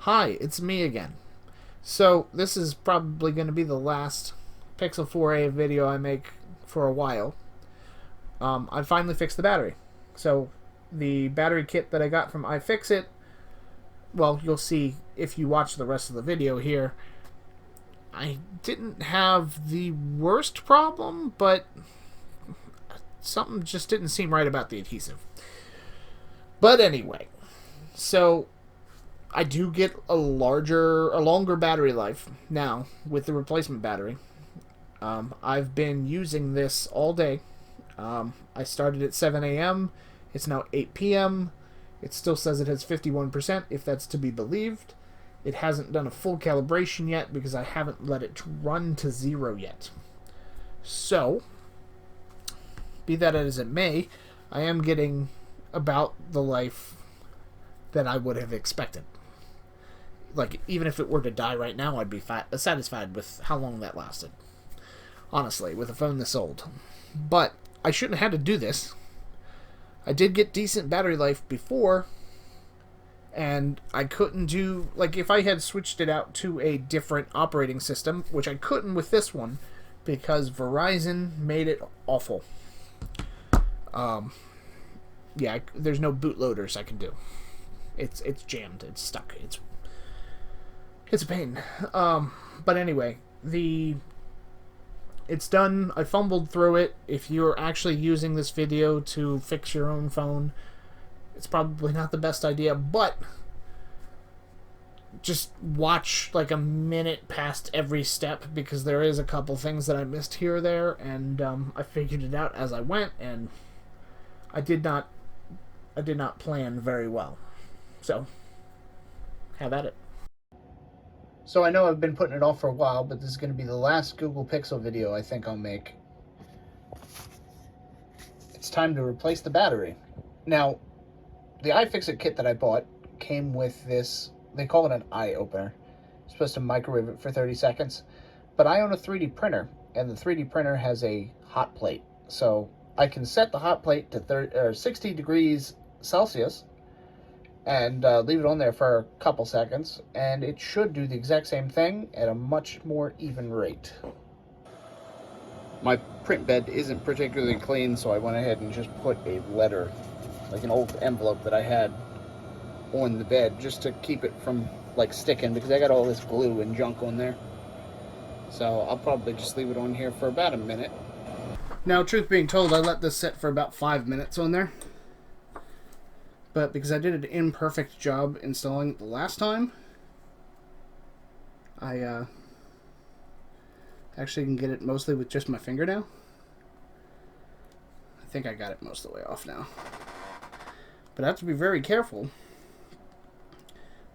Hi, it's me again. So, this is probably going to be the last Pixel 4a video I make for a while. I finally fixed the battery. So, the battery kit that I got from Ifixit, well, you'll see if you watch the rest of the video here, I didn't have the worst problem, but something just didn't seem right about the adhesive. But anyway, so I do get a longer battery life now with the replacement battery. I've been using this all day. I started at 7 a.m. It's now 8 p.m. It still says it has 51%, if that's to be believed. It hasn't done a full calibration yet because I haven't let it run to 0 yet. So, be that as it may, I am getting about the life that I would have expected. Like, even if it were to die right now, I'd be satisfied with how long that lasted. Honestly, with a phone this old. But I shouldn't have had to do this. I did get decent battery life before, and I couldn't do... Like, if I had switched it out to a different operating system, which I couldn't with this one, because Verizon made it awful. Yeah, there's no bootloaders I can do. It's jammed. It's stuck. It's a pain. But anyway, it's done. I fumbled through it. If you're actually using this video to fix your own phone, it's probably not the best idea, but just watch like a minute past every step, because there is a couple things that I missed here or there, and I figured it out as I went, and I did not plan very well. So, have at it. So I know I've been putting it off for a while, but this is going to be the last Google Pixel video I think I'll make. It's time to replace the battery. Now, the iFixit kit that I bought came with this, they call it an eye opener. It's supposed to microwave it for 30 seconds. But I own a 3D printer, and the 3D printer has a hot plate. So I can set the hot plate to 60 degrees Celsius, and leave it on there for a couple seconds, and it should do the exact same thing at a much more even rate. My print bed isn't particularly clean, so I went ahead and just put a letter, like an old envelope that I had, on the bed just to keep it from like sticking, because I got all this glue and junk on there. So I'll probably just leave it on here for about a minute. Now, truth being told, I let this sit for about 5 minutes on there. But because I did an imperfect job installing it the last time, I actually can get it mostly with just my finger now. I think I got it most of the way off now. But I have to be very careful,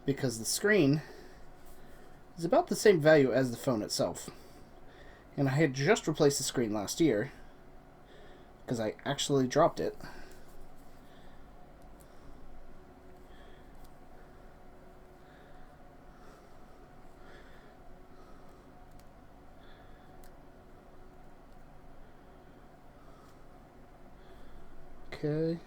because the screen is about the same value as the phone itself. And I had just replaced the screen last year, because I actually dropped it. Okay.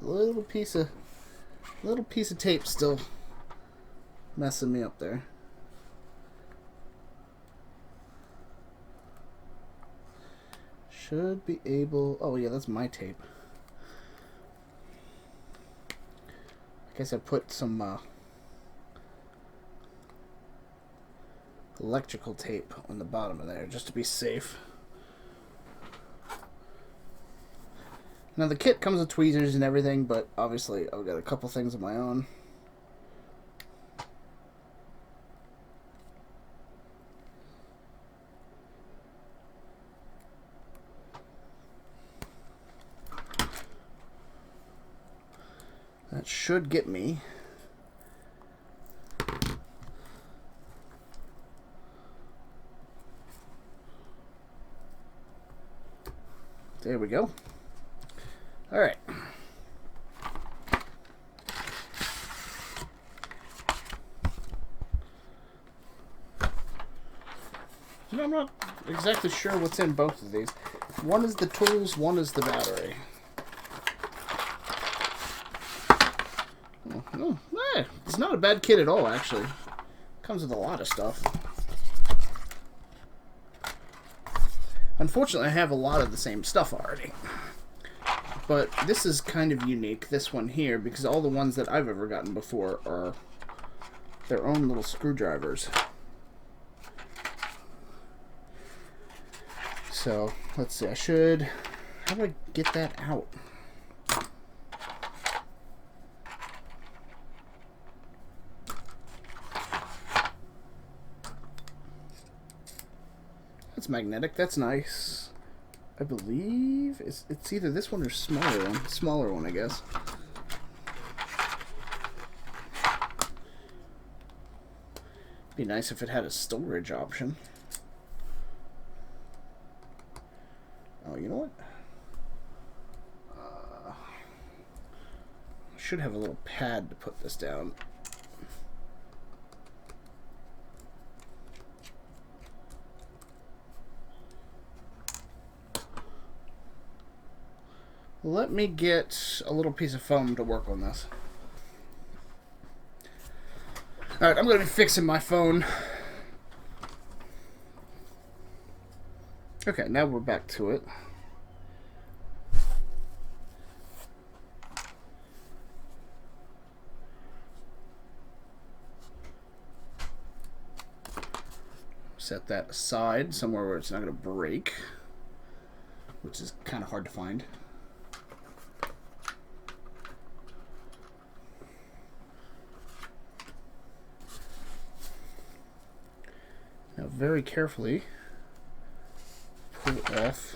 Little piece of tape still messing me up there. Should be able... Oh yeah, that's my tape. I guess I put some electrical tape on the bottom of there just to be safe. Now the kit comes with tweezers and everything, but obviously I've got a couple things of my own. That should get me. There we go. All right. I'm not exactly sure what's in both of these. One is the tools, one is the battery. Oh, it's not a bad kit at all, actually. Comes with a lot of stuff. Unfortunately, I have a lot of the same stuff already. But this is kind of unique, this one here, because all the ones that I've ever gotten before are their own little screwdrivers. So, let's see, how do I get that out? That's magnetic, that's nice. I believe it's either this one or smaller one, I guess. Be nice if it had a storage option. Oh, you know what? I should have a little pad to put this down. Let me get a little piece of foam to work on this. Alright, I'm going to be fixing my phone. Okay, now we're back to it. Set that aside somewhere where it's not going to break, which is kind of hard to find. Now very carefully pull off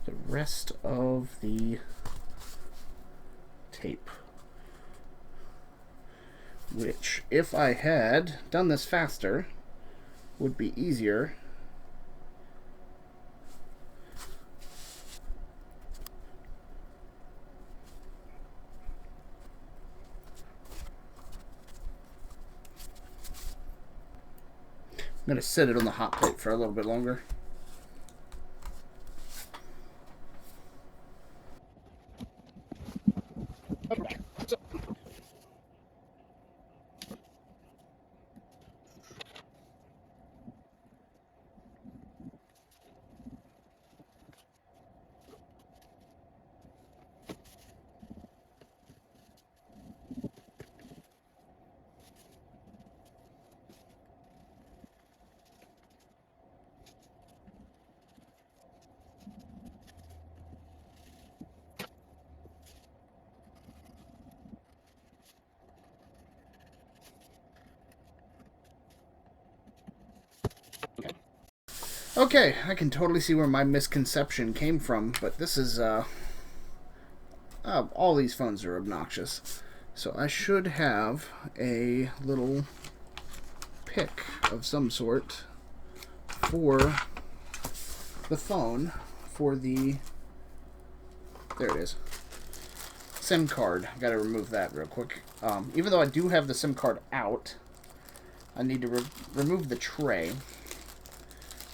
the rest of the tape, which, if I had done this faster, would be easier. I'm going to set it on the hot plate for a little bit longer. Okay, I can totally see where my misconception came from, but this is, all these phones are obnoxious. So I should have a little pick of some sort for the phone, for the, there it is, SIM card. I gotta remove that real quick. Even though I do have the SIM card out, I need to remove the tray.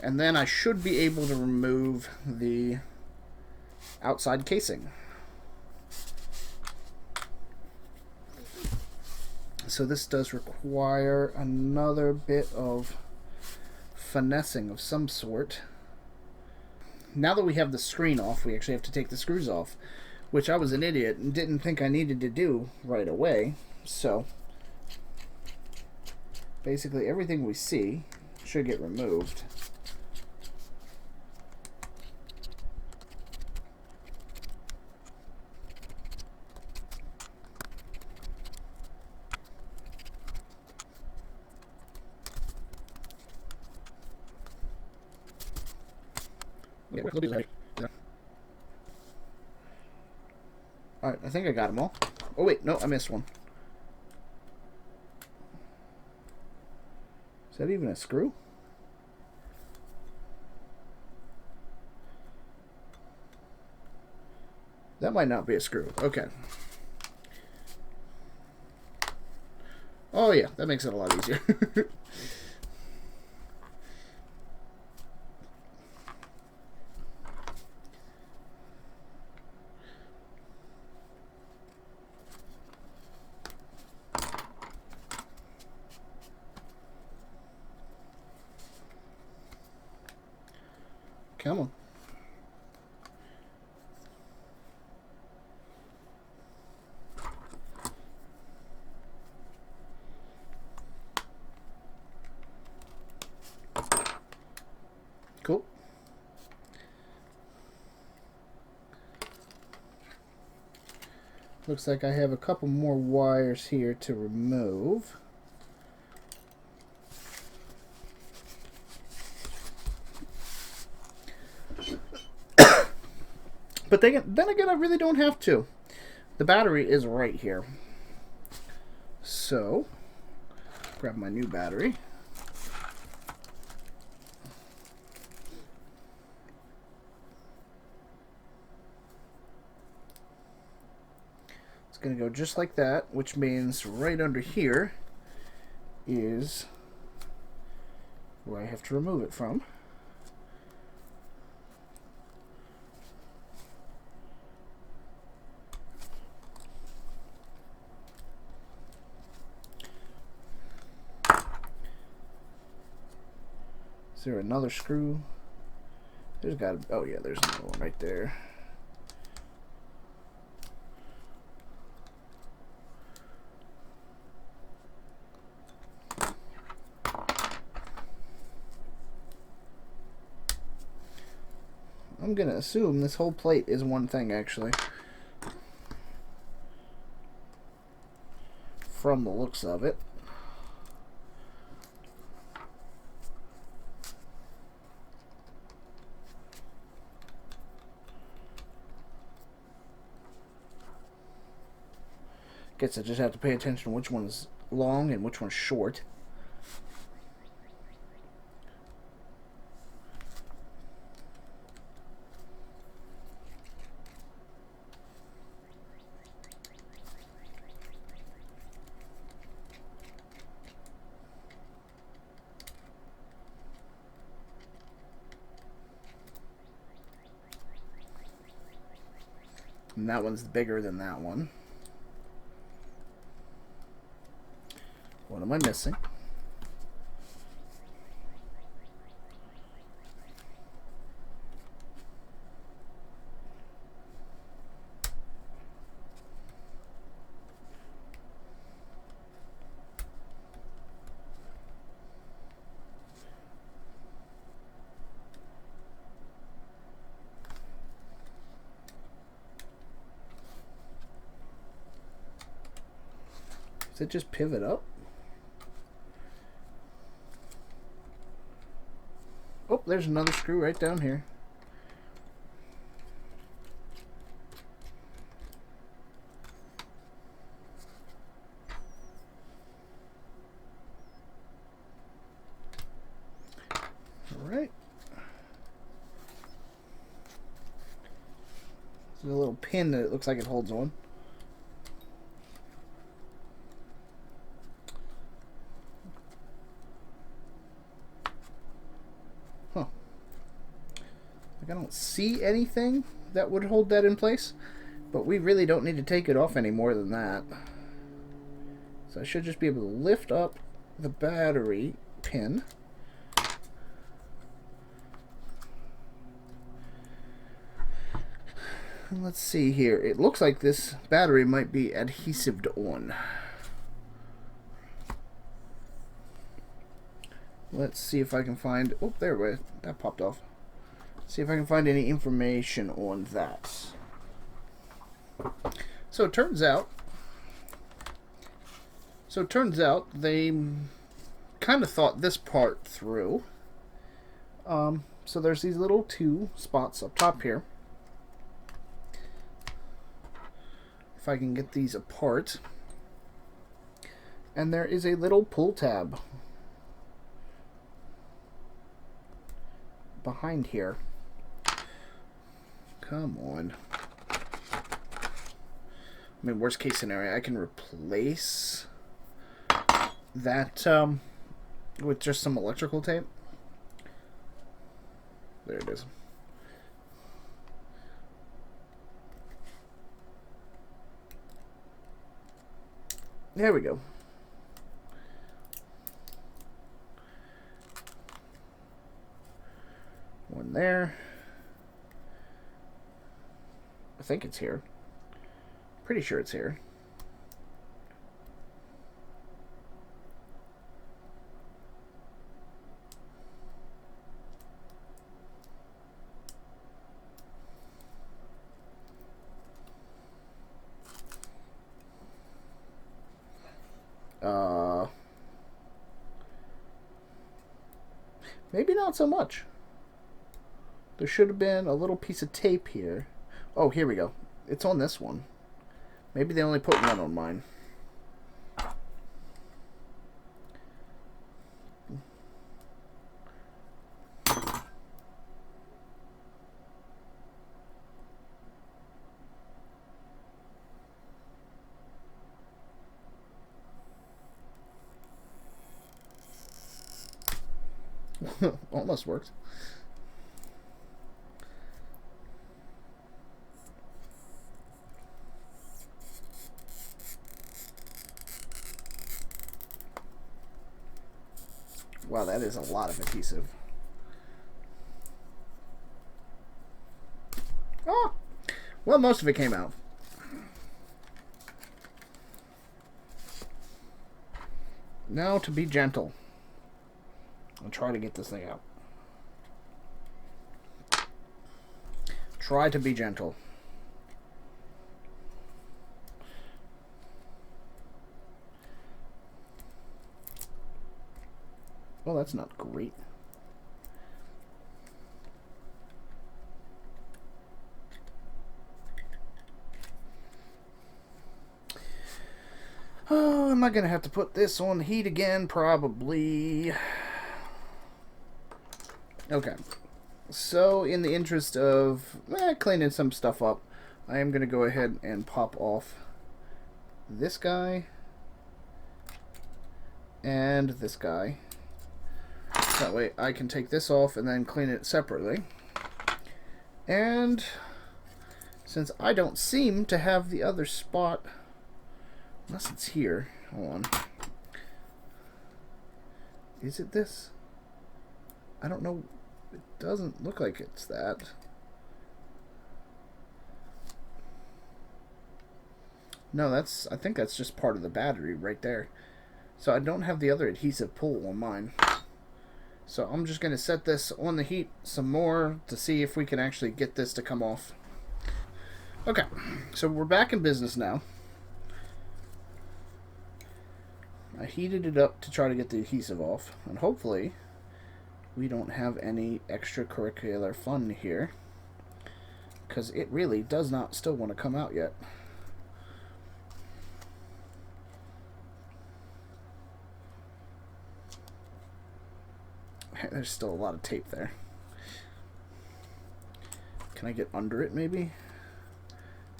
And then I should be able to remove the outside casing. So this does require another bit of finessing of some sort. Now that we have the screen off, we actually have to take the screws off, which I was an idiot and didn't think I needed to do right away. So basically everything we see should get removed. Alright, I think I got them all. Oh wait, no, I missed one. Is that even a screw? That might not be a screw. Okay. Oh yeah, that makes it a lot easier. Come on. Cool. Looks like I have a couple more wires here to remove. But then again, I really don't have to. The battery is right here. So, grab my new battery. It's going to go just like that, which means right under here is where I have to remove it from. Is there another screw? There's got to, oh yeah, there's another one right there. I'm gonna assume this whole plate is one thing, actually. From the looks of it. Guess I just have to pay attention to which one's long and which one's short. And that one's bigger than that one. What am I missing? Does it just pivot up? Oh, there's another screw right down here. Alright. There's a little pin that it looks like it holds on. I don't see anything that would hold that in place, but we really don't need to take it off any more than that. So I should just be able to lift up the battery pin. And let's see here. It looks like this battery might be adhesived on. Let's see if I can find... Oh, there we go. That popped off. See if I can find any information on that. So it turns out they kind of thought this part through. So there's these little two spots up top here. If I can get these apart. And there is a little pull tab behind here. Come on. I mean, worst case scenario, I can replace that with just some electrical tape. There it is. There we go. One there. I think it's here. Pretty sure it's here. Maybe not so much. There should have been a little piece of tape here. Oh, here we go. It's on this one. Maybe they only put one on mine. Almost worked. Wow, that is a lot of adhesive. Oh! Well, most of it came out. Now to be gentle. I'll try to get this thing out. Try to be gentle. Well, that's not great. Oh, am I going to have to put this on the heat again? Probably. Okay. So, in the interest of cleaning some stuff up, I am going to go ahead and pop off this guy and this guy. That way I can take this off and then clean it separately. And since I don't seem to have the other spot, unless it's here, hold on. Is it this? I don't know. It doesn't look like it's that. No, I think that's just part of the battery right there. So I don't have the other adhesive pull on mine. So I'm just going to set this on the heat some more to see if we can actually get this to come off. Okay, so we're back in business now. I heated it up to try to get the adhesive off, and hopefully we don't have any extracurricular fun here, because it really does not still want to come out yet. There's still a lot of tape there. Can I get under it maybe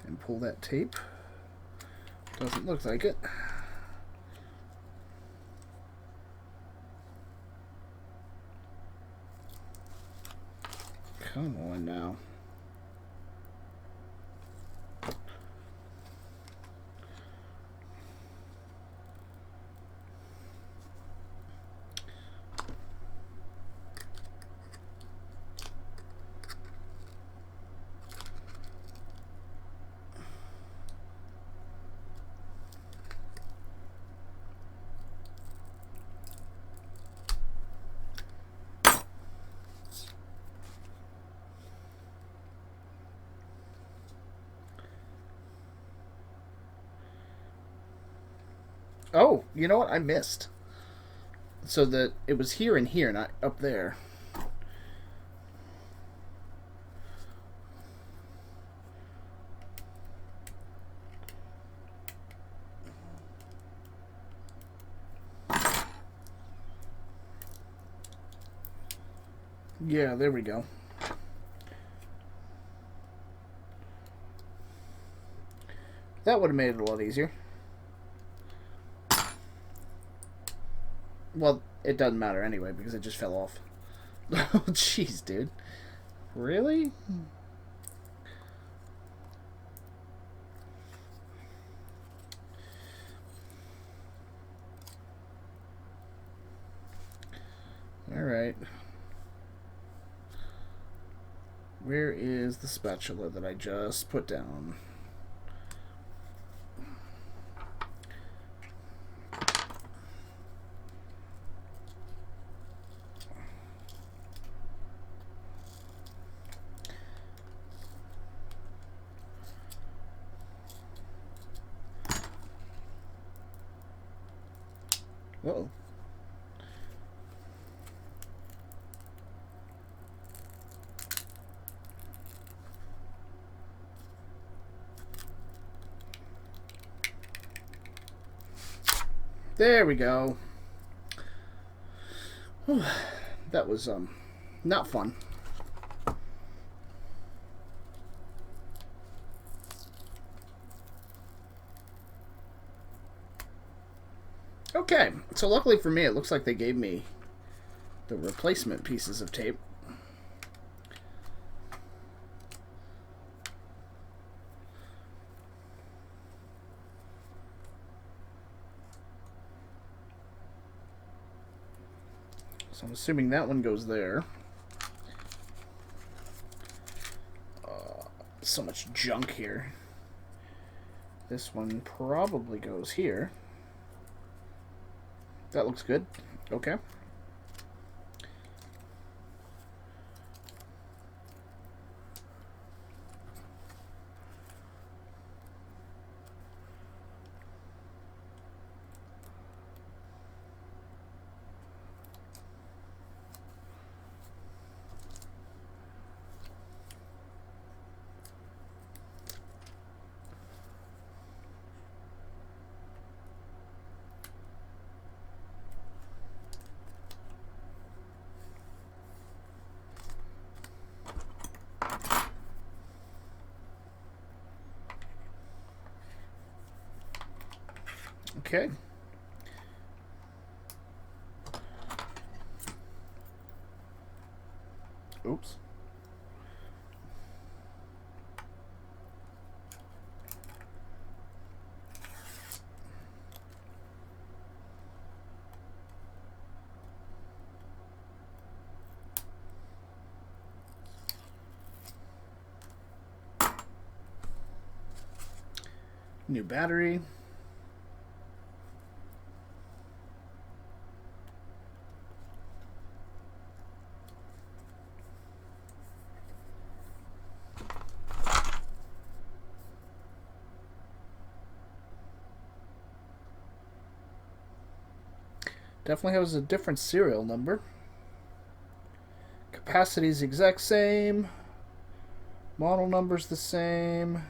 and pull that tape? Doesn't look like it. Come on now. Oh, you know what? I missed. So that it was here and here, not up there. Yeah, there we go. That would have made it a lot easier. Well, it doesn't matter anyway because it just fell off. Oh, jeez, dude. Really? Alright. Where is the spatula that I just put down? Uh-oh. There we go. Whew. That was not fun. Okay, so luckily for me, it looks like they gave me the replacement pieces of tape. So I'm assuming that one goes there. So much junk here. This one probably goes here. That looks good. Okay. Okay. Oops. New battery. Definitely has a different serial number. Capacity is the exact same. Model number's the same.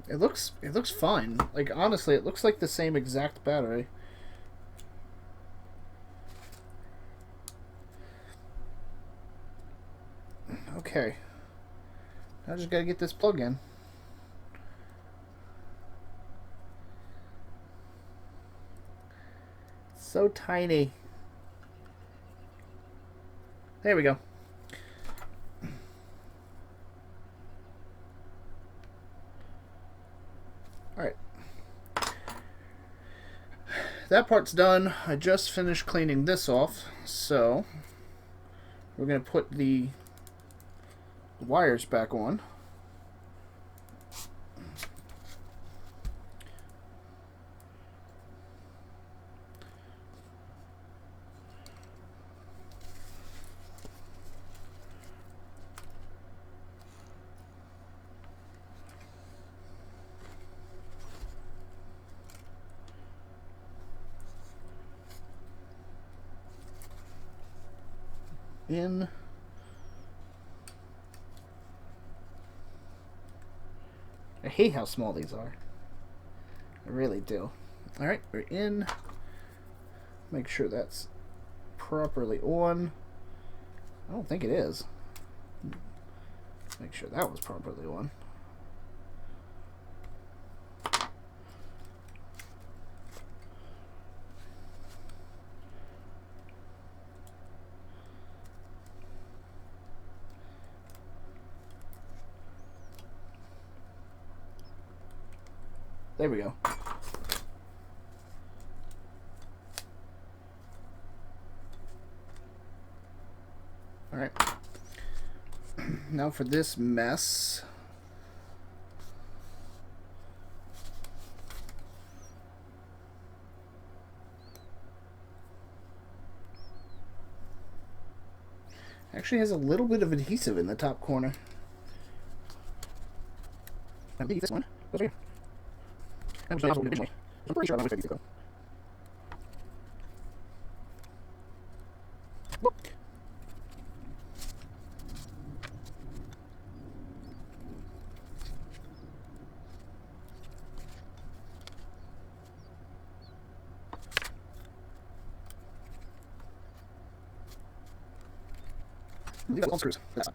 It looks fine. Like, honestly, it looks like the same exact battery. Okay. I just gotta get this plug in. So tiny. There we go. Alright. That part's done. I just finished cleaning this off, so we're going to put the wires back on. In. I hate how small these are. I really do. Alright, we're in. Make sure that's properly on. I don't think it is. Make sure that was properly on. There we go. Alright. Now for this mess. Actually has a little bit of adhesive in the top corner. I believe this one goes here. That was also originally. I'm pretty sure I know which way to go. Leave that all screws. That's it.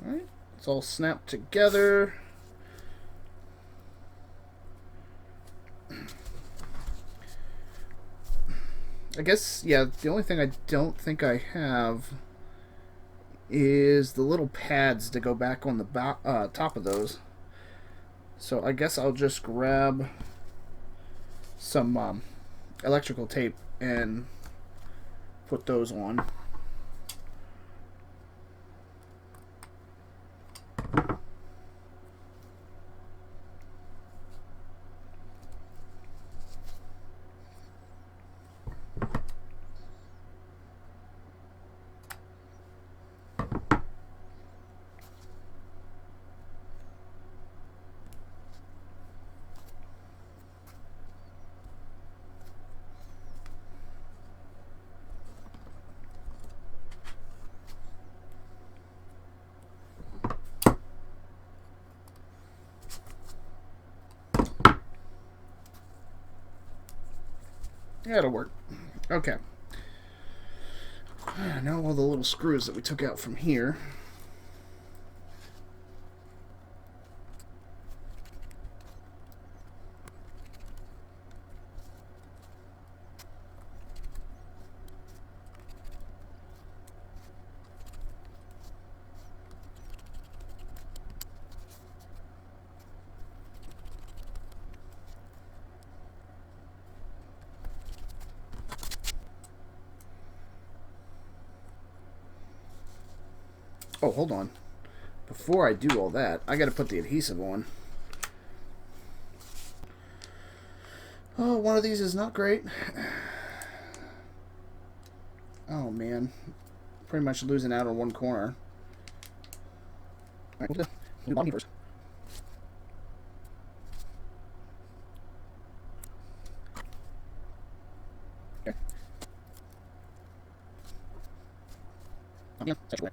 Alright, it's all snapped together. I guess, yeah, the only thing I don't think I have is the little pads to go back on the top of those. So I guess I'll just grab some electrical tape and put those on. That'll work. Okay. Now all the little screws that we took out from here. Oh, hold on. Before I do all that, I gotta put the adhesive on. Oh, one of these is not great. Oh, man. Pretty much losing out on one corner. Alright, we'll do bottom first. Okay. Oh, yeah, that's right.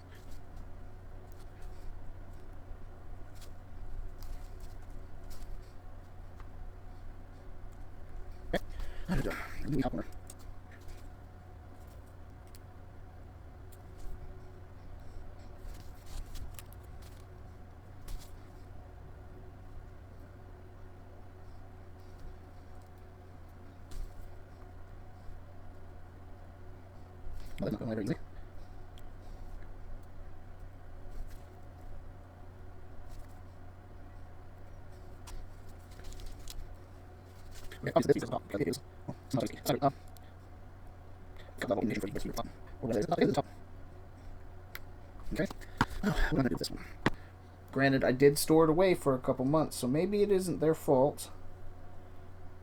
Okay. Well, that's not going very easy. Okay, obviously this piece is top. Okay, it is. Oh, it's not easy. Sorry, cut that illumination for you to the top. Or whether it's the top. Okay. Oh, we're gonna do this one. Granted, I did store it away for a couple months, so maybe it isn't their fault.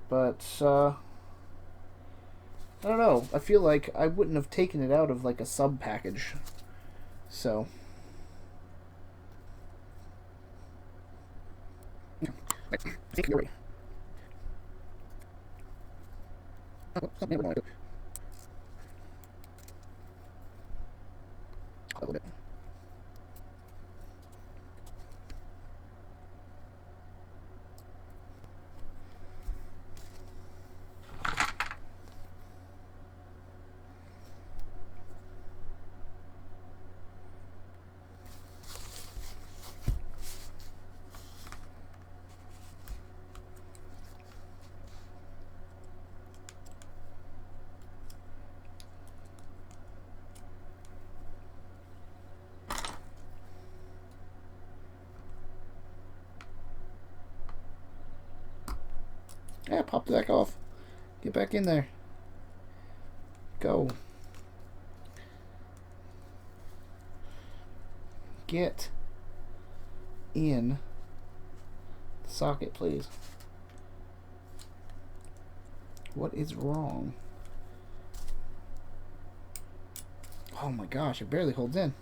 But, I don't know. I feel like I wouldn't have taken it out of, like, a sub package. So. Right. Take it away. Oh, something I want to do. A little bit. Yeah, pop the back off. Get back in there. Go. Get in the socket, please. What is wrong? Oh my gosh, it barely holds in.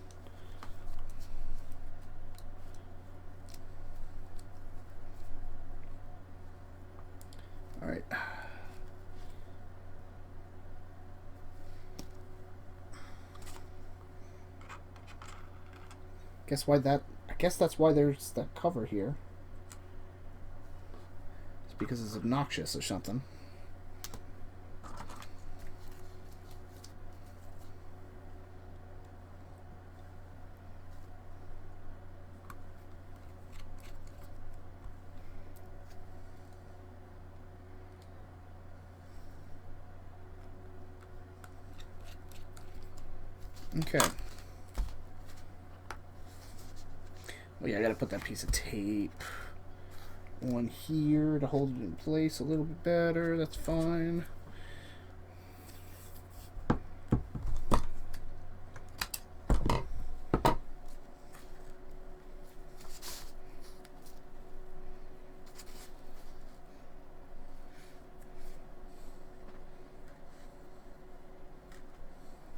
Alright. I guess that's why there's the cover here. It's because it's obnoxious or something. Okay. Oh yeah, I gotta put that piece of tape on here to hold it in place a little bit better. That's fine.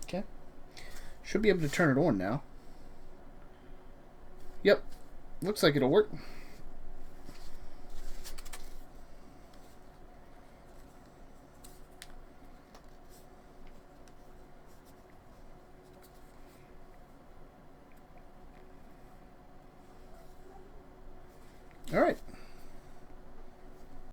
Okay. Should be able to turn it on now. Yep. Looks like it'll work. All right.